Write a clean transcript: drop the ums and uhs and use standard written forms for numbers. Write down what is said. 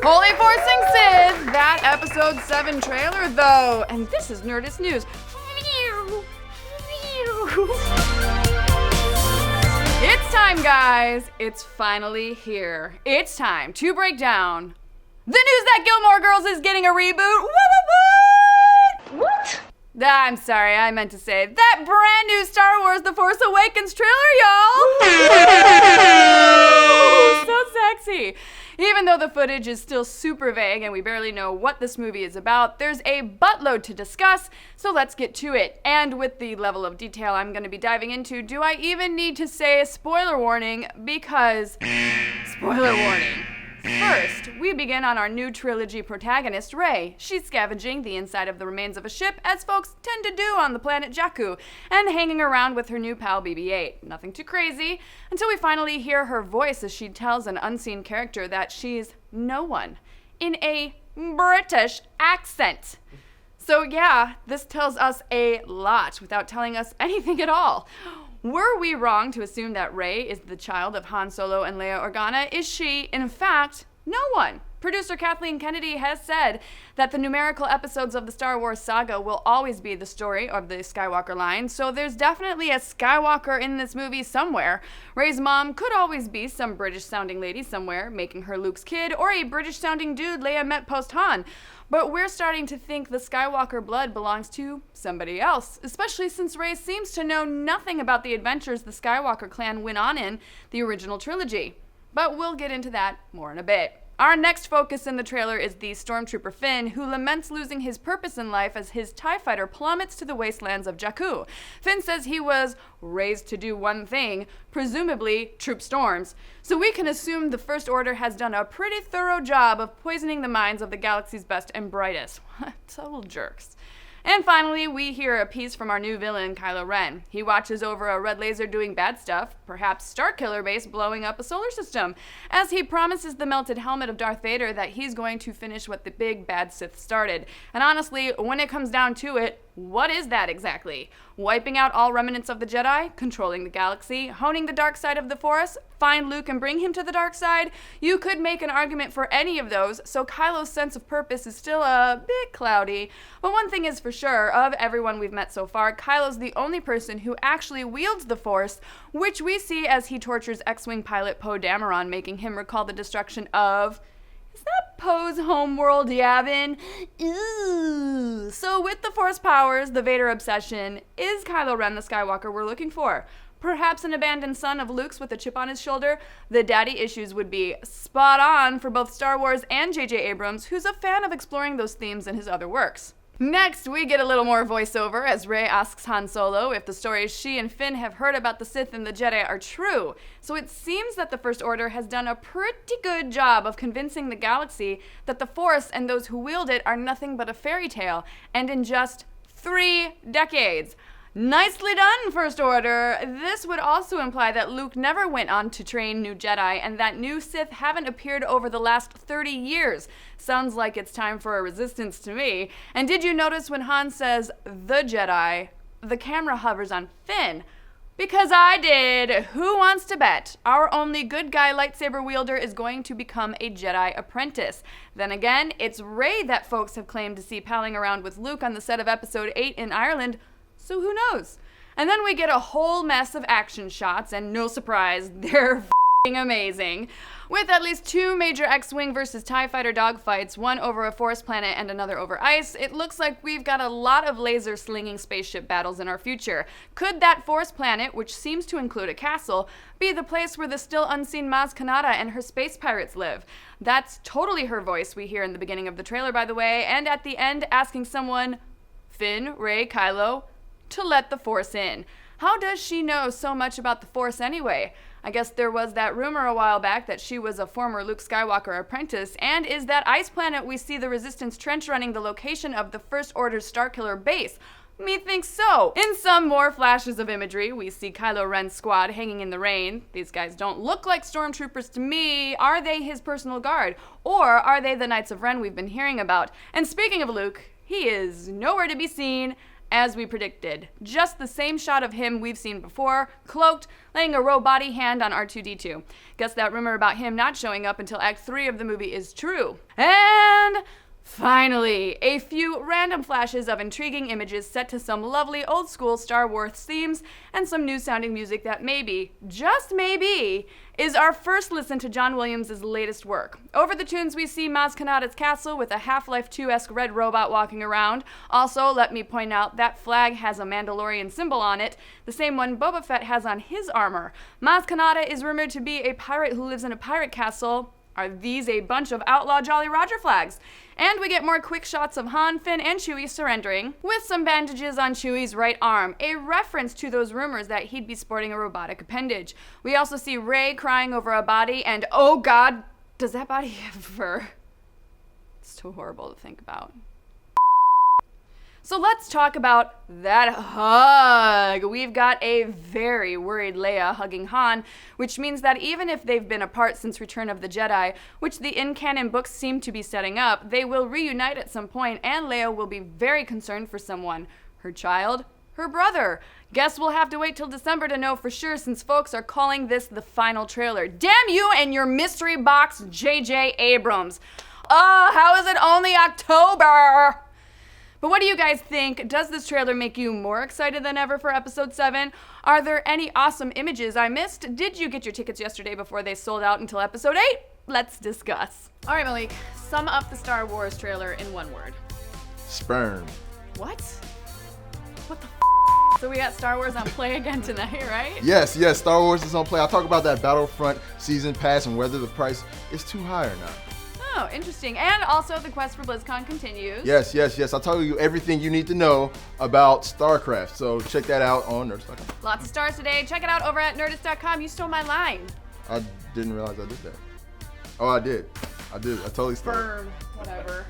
Holy Forcing Sith, that episode 7 trailer though, and this is Nerdist News. It's time, guys. It's finally here. It's time to break down the news that Gilmore Girls is getting a reboot. What? I'm sorry, I meant to say that brand new Star Wars The Force Awakens trailer, y'all! So sexy. Even though the footage is still super vague and we barely know what this movie is about, there's a buttload to discuss, so let's get to it. And with the level of detail I'm going to be diving into, do I even need to say a spoiler warning? Because, spoiler warning. First, we begin on our new trilogy protagonist, Rey. She's scavenging the inside of the remains of a ship, as folks tend to do on the planet Jakku, and hanging around with her new pal BB-8. Nothing too crazy, until we finally hear her voice as she tells an unseen character that she's no one, in a British accent. So yeah, this tells us a lot without telling us anything at all. Were we wrong to assume that Rey is the child of Han Solo and Leia Organa? Is she, in fact, no one? Producer Kathleen Kennedy has said that the numerical episodes of the Star Wars saga will always be the story of the Skywalker line, so there's definitely a Skywalker in this movie somewhere. Rey's mom could always be some British-sounding lady somewhere, making her Luke's kid, or a British-sounding dude Leia met post-Han. But we're starting to think the Skywalker blood belongs to somebody else, especially since Rey seems to know nothing about the adventures the Skywalker clan went on in the original trilogy. But we'll get into that more in a bit. Our next focus in the trailer is the stormtrooper Finn, who laments losing his purpose in life as his TIE fighter plummets to the wastelands of Jakku. Finn says he was raised to do one thing, presumably troop storms. So we can assume the First Order has done a pretty thorough job of poisoning the minds of the galaxy's best and brightest. Total jerks. And finally, we hear a piece from our new villain, Kylo Ren. He watches over a red laser doing bad stuff, perhaps Starkiller Base blowing up a solar system, as he promises the melted helmet of Darth Vader that he's going to finish what the big bad Sith started. And honestly, when it comes down to it, what is that exactly? Wiping out all remnants of the Jedi? Controlling the galaxy? Honing the dark side of the Force? Find Luke and bring him to the dark side? You could make an argument for any of those, so Kylo's sense of purpose is still a bit cloudy. But one thing is for sure, of everyone we've met so far, Kylo's the only person who actually wields the Force, which we see as he tortures X-Wing pilot Poe Dameron, making him recall the destruction of... Is that Poe's homeworld, Yavin? Ooh. So with the Force powers, the Vader obsession, is Kylo Ren the Skywalker we're looking for? Perhaps an abandoned son of Luke's with a chip on his shoulder? The daddy issues would be spot on for both Star Wars and J.J. Abrams, who's a fan of exploring those themes in his other works. Next, we get a little more voiceover as Rey asks Han Solo if the stories she and Finn have heard about the Sith and the Jedi are true. So it seems that the First Order has done a pretty good job of convincing the galaxy that the Force and those who wield it are nothing but a fairy tale, and in just 3 decades. Nicely done, First Order! This would also imply that Luke never went on to train new Jedi and that new Sith haven't appeared over the last 30 years. Sounds like it's time for a resistance to me. And did you notice when Han says, "the Jedi," the camera hovers on Finn? Because I did! Who wants to bet our only good guy lightsaber wielder is going to become a Jedi apprentice? Then again, it's Rey that folks have claimed to see palling around with Luke on the set of Episode 8 in Ireland. So who knows? And then we get a whole mess of action shots, and no surprise, they're f***ing amazing. With at least 2 major X-Wing versus TIE Fighter dogfights, one over a forest planet and another over ice, it looks like we've got a lot of laser-slinging spaceship battles in our future. Could that forest planet, which seems to include a castle, be the place where the still unseen Maz Kanata and her space pirates live? That's totally her voice we hear in the beginning of the trailer, by the way, and at the end asking someone, Finn, Rey, Kylo, to let the Force in. How does she know so much about the Force anyway? I guess there was that rumor a while back that she was a former Luke Skywalker apprentice, and is that ice planet we see the Resistance trench running the location of the First Order's Starkiller Base? Methinks so. In some more flashes of imagery, we see Kylo Ren's squad hanging in the rain. These guys don't look like stormtroopers to me. Are they his personal guard? Or are they the Knights of Ren we've been hearing about? And speaking of Luke, he is nowhere to be seen, As we predicted, just the same shot of him we've seen before, cloaked, laying a robot-y hand on R2-D2. Guess that rumor about him not showing up until Act 3 of the movie is true. And finally, a few random flashes of intriguing images set to some lovely old-school Star Wars themes and some new-sounding music that maybe, just maybe, is our first listen to John Williams' latest work. Over the tunes, we see Maz Kanata's castle with a Half-Life 2-esque red robot walking around. Also, let me point out, that flag has a Mandalorian symbol on it, the same one Boba Fett has on his armor. Maz Kanata is rumored to be a pirate who lives in a pirate castle. Are these a bunch of outlaw Jolly Roger flags? And we get more quick shots of Han, Finn, and Chewie surrendering, with some bandages on Chewie's right arm, a reference to those rumors that he'd be sporting a robotic appendage. We also see Rey crying over a body, and oh god, does that body have fur? It's too horrible to think about. So let's talk about that hug. We've got a very worried Leia hugging Han, which means that even if they've been apart since Return of the Jedi, which the in-canon books seem to be setting up, they will reunite at some point, and Leia will be very concerned for someone. Her child? Her brother. Guess we'll have to wait till December to know for sure, since folks are calling this the final trailer. Damn you and your mystery box, J.J. Abrams. How is it only October? But what do you guys think? Does this trailer make you more excited than ever for Episode 7? Are there any awesome images I missed? Did you get your tickets yesterday before they sold out until Episode 8? Let's discuss. All right, Malik, sum up the Star Wars trailer in one word. Sperm. What? What the So we got Star Wars on play again tonight, right? Yes, Star Wars is on play. I'll talk about that Battlefront season pass and whether the price is too high or not. Oh, interesting. And also the quest for BlizzCon continues. Yes. I'll tell you everything you need to know about StarCraft. So check that out on Nerdist.com. Lots of stars today. Check it out over at Nerdist.com. You stole my line. I didn't realize I did that. Oh, I did. I totally stole it. Whatever.